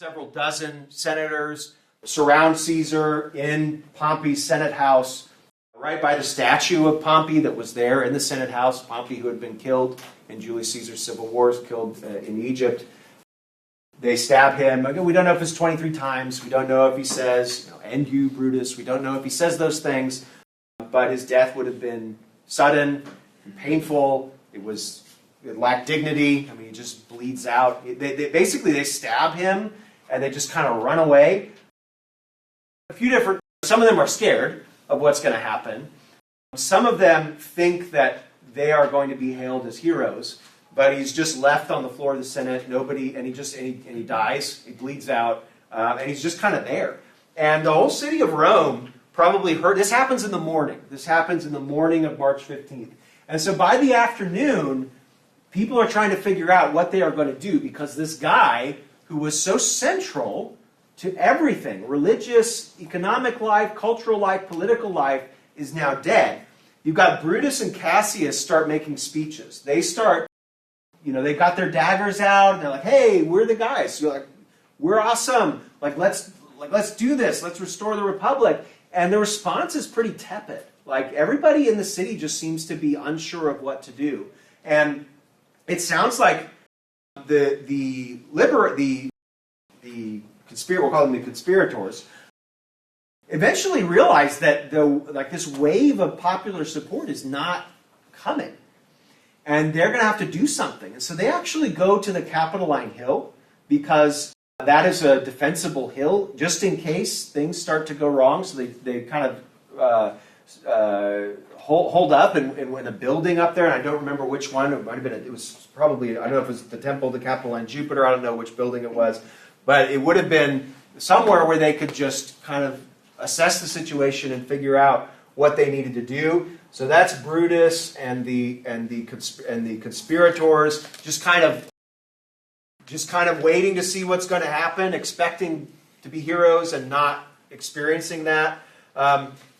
Several dozen senators surround Caesar in Pompey's Senate house, right by the statue of Pompey that was there in the Senate house. Pompey, who had been killed in Julius Caesar's civil wars, killed in Egypt. They stab him. Again, we don't know if it's 23 times. We don't know if he says, "And you, Brutus." We don't know if he says those things. But his death would have been sudden and painful. It lacked dignity. I mean, he just bleeds out. Basically, they stab him and they just kind of run away. Some of them are scared of what's going to happen. Some of them think that they are going to be hailed as heroes, but he's just left on the floor of the Senate. And he dies. He bleeds out, and he's just kind of there. And the whole city of Rome probably heard. This happens in the morning. This happens in the morning of March 15th. And so by the afternoon, people are trying to figure out what they are going to do, because this guy who was so central to everything, religious, economic life, cultural life, political life, is now dead. You've got Brutus and Cassius start making speeches. They start, they got their daggers out, and they're like, "Hey, we're the guys. We're awesome. Let's do this. Let's restore the Republic." And the response is pretty tepid. Everybody in the city just seems to be unsure of what to do. And it sounds like we'll call them the conspirators, eventually realize that this wave of popular support is not coming. And they're going to have to do something. And so they actually go to the Capitoline Hill, because that is a defensible hill, just in case things start to go wrong. So they kind of hold up in a building up there, and I don't remember which one. It might have been. It was probably, I don't know if it was the Temple of the Capitoline Jupiter. I don't know which building it was, but it would have been somewhere where they could just kind of assess the situation and figure out what they needed to do. So that's Brutus and the conspirators, just kind of waiting to see what's going to happen, expecting to be heroes and not experiencing that.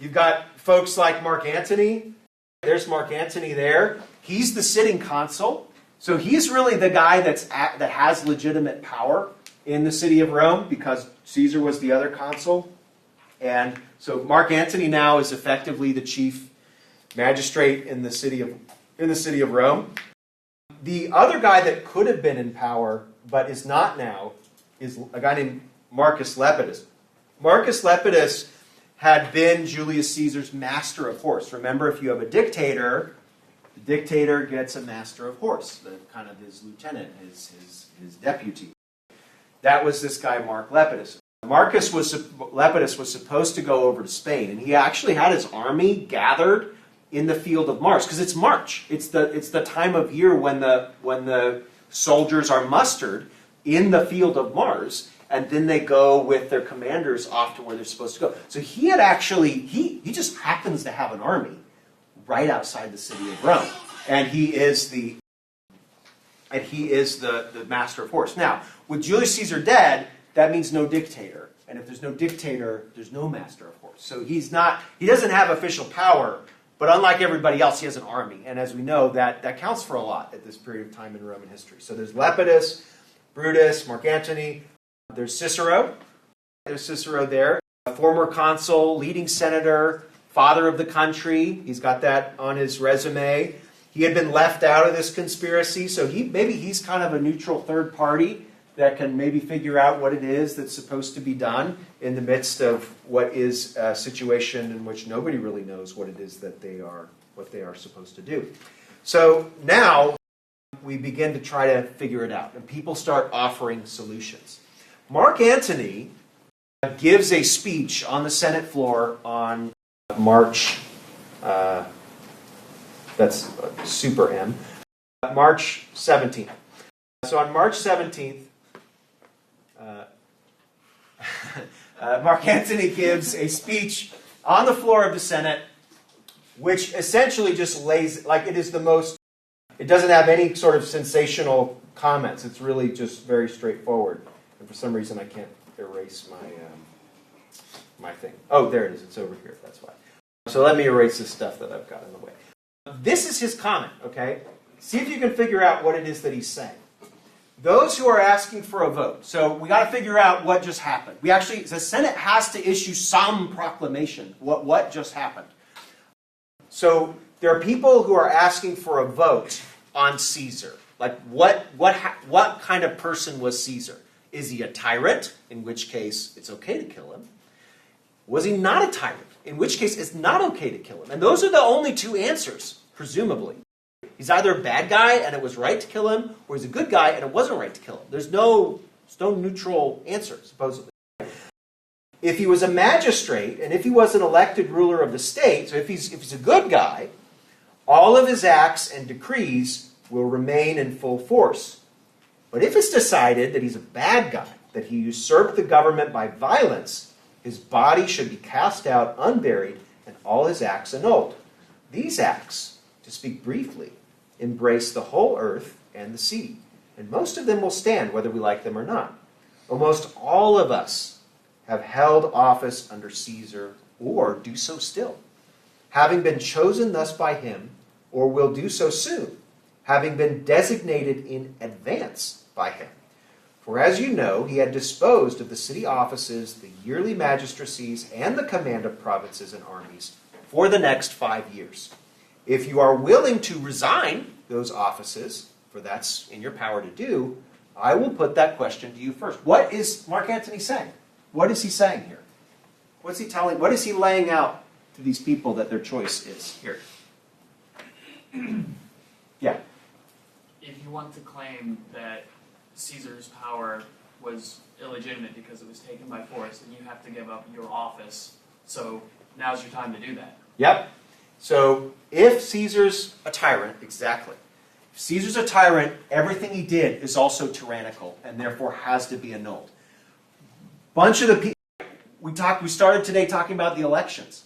You've got folks like Mark Antony. There's Mark Antony there. He's the sitting consul. So he's really the guy that has legitimate power in the city of Rome, because Caesar was the other consul. And so Mark Antony now is effectively the chief magistrate in the city of Rome. The other guy that could have been in power but is not now is a guy named Marcus Lepidus. Marcus Lepidus had been Julius Caesar's master of horse. Remember, if you have a dictator, the dictator gets a master of horse, kind of his lieutenant, his deputy. That was this guy, Mark Lepidus. Lepidus was supposed to go over to Spain, and he actually had his army gathered in the field of Mars, because it's March. It's the time of year when the soldiers are mustered in the field of Mars, and then they go with their commanders off to where they're supposed to go. So he had actually, he just happens to have an army right outside the city of Rome, and he is the master of horse. Now, with Julius Caesar dead, that means no dictator, and if there's no dictator, there's no master of horse. So he doesn't have official power. But unlike everybody else, he has an army. And as we know, that counts for a lot at this period of time in Roman history. So there's Lepidus, Brutus, Mark Antony. There's Cicero. There's Cicero there. A former consul, leading senator, father of the country. He's got that on his resume. He had been left out of this conspiracy, so maybe he's kind of a neutral third party that can maybe figure out what it is that's supposed to be done in the midst of what is a situation in which nobody really knows what it is that they are supposed to do. So now we begin to try to figure it out, and people start offering solutions. Mark Antony gives a speech on the Senate floor on March, that's super M, March 17th. So on March 17th, Mark Antony gives a speech on the floor of the Senate, which essentially just lays, it doesn't have any sort of sensational comments. It's really just very straightforward. And for some reason I can't erase my thing. Oh, there it is. It's over here. That's why. So let me erase this stuff that I've got in the way. This is his comment, okay? See if you can figure out what it is that he's saying. those who are asking for a vote. So we got to figure out what just happened. The Senate has to issue some proclamation. What just happened? So there are people who are asking for a vote on Caesar. Like what kind of person was Caesar? Is he a tyrant? In which case it's okay to kill him. Was he not a tyrant? In which case it's not okay to kill him. And those are the only two answers, presumably. He's either a bad guy and it was right to kill him, or he's a good guy and it wasn't right to kill him. There's no neutral answer, supposedly. If he was a magistrate, and if he was an elected ruler of the state, so if he's a good guy, all of his acts and decrees will remain in full force. But if it's decided that he's a bad guy, that he usurped the government by violence, his body should be cast out unburied and all his acts annulled. These acts, to speak briefly, embrace the whole earth and the sea, and most of them will stand whether we like them or not. Almost all of us have held office under Caesar or do so still, having been chosen thus by him, or will do so soon, having been designated in advance by him. For as you know, he had disposed of the city offices, the yearly magistracies, and the command of provinces and armies for the next 5 years. If you are willing to resign those offices, for that's in your power to do, I will put that question to you first. What is Mark Antony saying? What is he saying here? What's he telling? What is he laying out to these people that their choice is here? Yeah. If you want to claim that Caesar's power was illegitimate because it was taken by force, then you have to give up your office. So now's your time to do that. Yep. So if Caesar's a tyrant, exactly. If Caesar's a tyrant, everything he did is also tyrannical and therefore has to be annulled. Bunch of the people we started today talking about the elections.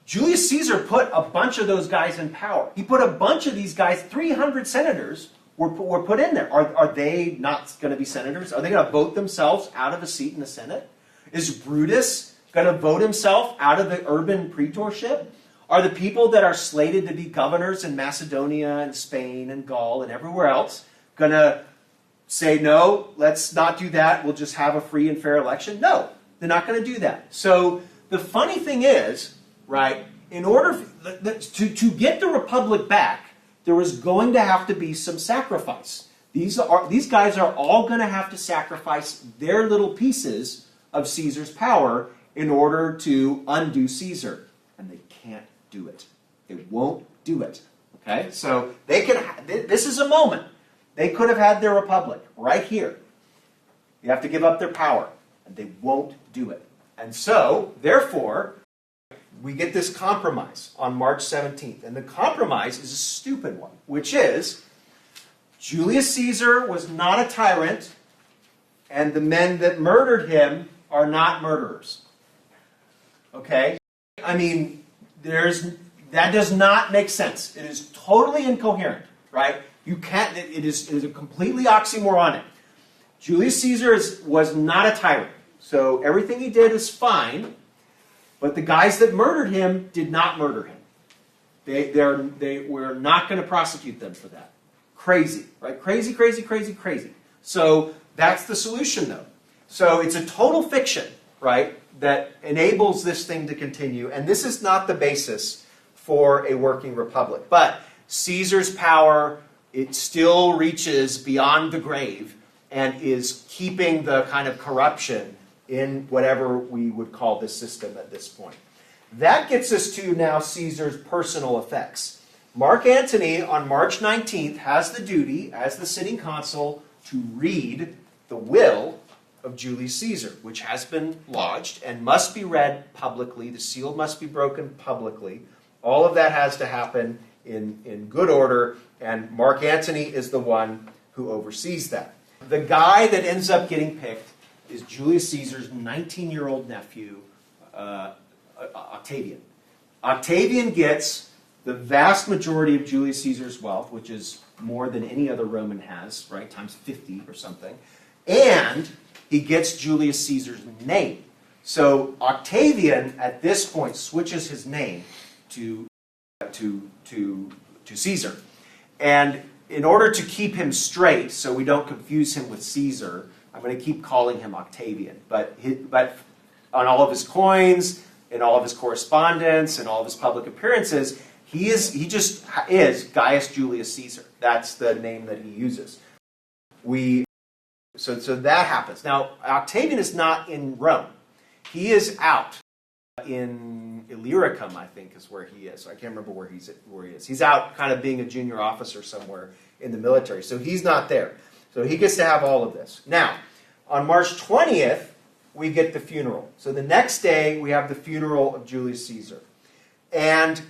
Julius Caesar put a bunch of those guys in power. He put a bunch of these guys, 300 senators were put in there. Are they not going to be senators? Are they going to vote themselves out of a seat in the Senate? Is Brutus going to vote himself out of the urban praetorship? Are the people that are slated to be governors in Macedonia and Spain and Gaul and everywhere else going to say, no, let's not do that, we'll just have a free and fair election? No, they're not going to do that. So the funny thing is, right, in order to get the republic back, there was going to have to be some sacrifice. These guys are all going to have to sacrifice their little pieces of Caesar's power in order to undo Caesar. And they can't do it. They won't do it. Okay? So they can. This is a moment. They could have had their republic right here. You have to give up their power. And they won't do it. And so, therefore, we get this compromise on March 17th. And the compromise is a stupid one, which is Julius Caesar was not a tyrant, and the men that murdered him are not murderers. Okay? I mean, that does not make sense. It is totally incoherent, right? You can't, it is a completely oxymoronic. Julius Caesar was not a tyrant. So everything he did is fine, but the guys that murdered him did not murder him. They were not going to prosecute them for that. Crazy, right? Crazy, crazy, crazy, crazy. So that's the solution, though. So it's a total fiction, right, that enables this thing to continue. And this is not the basis for a working republic. But Caesar's power, it still reaches beyond the grave and is keeping the kind of corruption in whatever we would call this system at this point. That gets us to now Caesar's personal effects. Mark Antony, on March 19th, has the duty, as the sitting consul, to read the will of Julius Caesar, which has been lodged and must be read publicly. The seal must be broken publicly. All of that has to happen in good order, and Mark Antony is the one who oversees that. The guy that ends up getting picked is Julius Caesar's 19-year-old nephew, Octavian. Octavian gets the vast majority of Julius Caesar's wealth, which is more than any other Roman has, right, times 50 or something, and he gets Julius Caesar's name. So Octavian, at this point, switches his name to Caesar. And in order to keep him straight, so we don't confuse him with Caesar, I'm going to keep calling him Octavian. But on all of his coins, in all of his correspondence, and all of his public appearances, he just is Gaius Julius Caesar. That's the name that he uses. So that happens. Now, Octavian is not in Rome. He is out in Illyricum, I think, is where he is. I can't remember where he is. He's out kind of being a junior officer somewhere in the military. So he's not there. So he gets to have all of this. Now, on March 20th, we get the funeral. So the next day, we have the funeral of Julius Caesar. And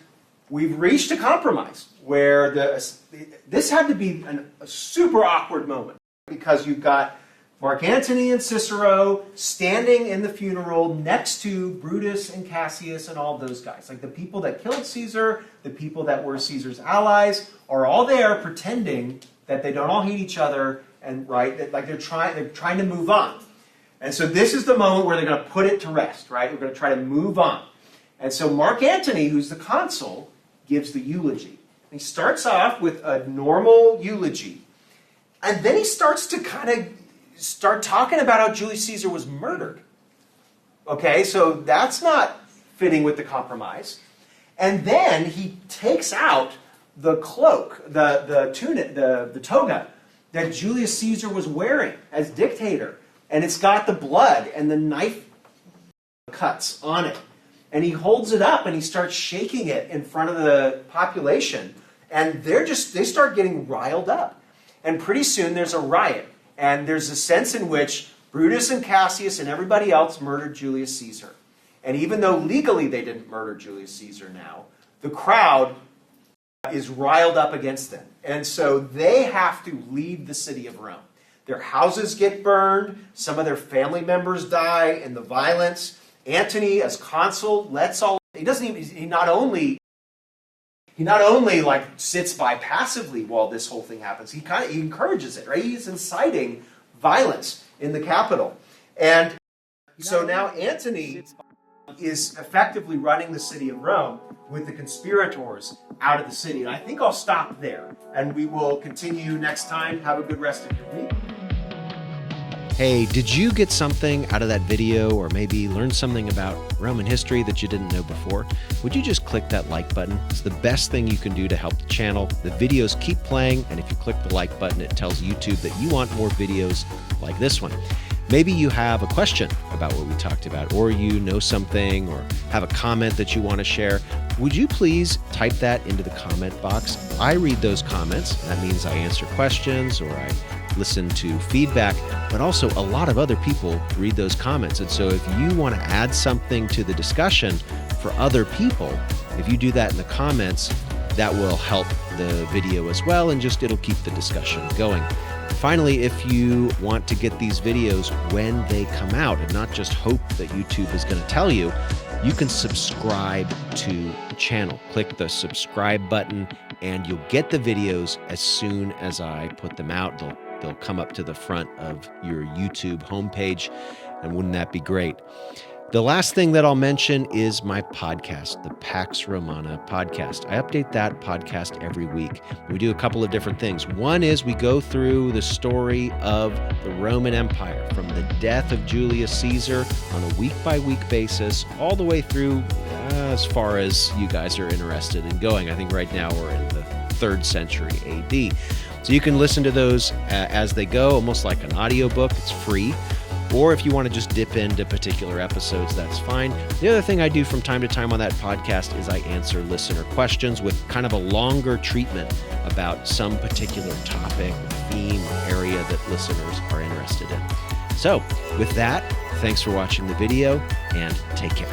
we've reached a compromise where this had to be a super awkward moment because you've got Mark Antony and Cicero standing in the funeral next to Brutus and Cassius and all those guys. Like the people that killed Caesar, the people that were Caesar's allies, are all there pretending that they don't all hate each other and right, like they're trying to move on. And so this is the moment where they're going to put it to rest, right? We're going to try to move on. And so Mark Antony, who's the consul, gives the eulogy. He starts off with a normal eulogy, and then he starts to kind of start talking about how Julius Caesar was murdered. Okay, so that's not fitting with the compromise. And then he takes out the cloak, the tunic, the toga that Julius Caesar was wearing as dictator. And it's got the blood and the knife cuts on it. And he holds it up and he starts shaking it in front of the population. And they start getting riled up. And pretty soon there's a riot. And there's a sense in which Brutus and Cassius and everybody else murdered Julius Caesar. And even though legally they didn't murder Julius Caesar now, the crowd is riled up against them. And so they have to leave the city of Rome. Their houses get burned. Some of their family members die in the violence. Antony, as consul, he not only like sits by passively while this whole thing happens. He encourages it, right? He's inciting violence in the capital. And so now Antony is effectively running the city of Rome with the conspirators out of the city. And I think I'll stop there. And we will continue next time. Have a good rest of your week. Hey, did you get something out of that video or maybe learn something about Roman history that you didn't know before? Would you just click that like button? It's the best thing you can do to help the channel. The videos keep playing, and if you click the like button, it tells YouTube that you want more videos like this one. Maybe you have a question about what we talked about, or you know something, or have a comment that you want to share. Would you please type that into the comment box? I read those comments. That means I answer questions or I listen to feedback, but also a lot of other people read those comments. And so if you want to add something to the discussion for other people, if you do that in the comments, that will help the video as well, and it'll keep the discussion going. Finally, if you want to get these videos when they come out and not just hope that YouTube is going to tell you, you can subscribe to the channel. Click the subscribe button and you'll get the videos as soon as I put them out. They'll come up to the front of your YouTube homepage, and wouldn't that be great? The last thing that I'll mention is my podcast, the Pax Romana podcast. I update that podcast every week. We do a couple of different things. One is we go through the story of the Roman Empire from the death of Julius Caesar on a week-by-week basis, all the way through as far as you guys are interested in going. I think right now we're in the 3rd century AD. So you can listen to those as they go, almost like an audiobook. It's free. Or if you want to just dip into particular episodes, that's fine. The other thing I do from time to time on that podcast is I answer listener questions with kind of a longer treatment about some particular topic, theme, or area that listeners are interested in. So with that, thanks for watching the video, and take care.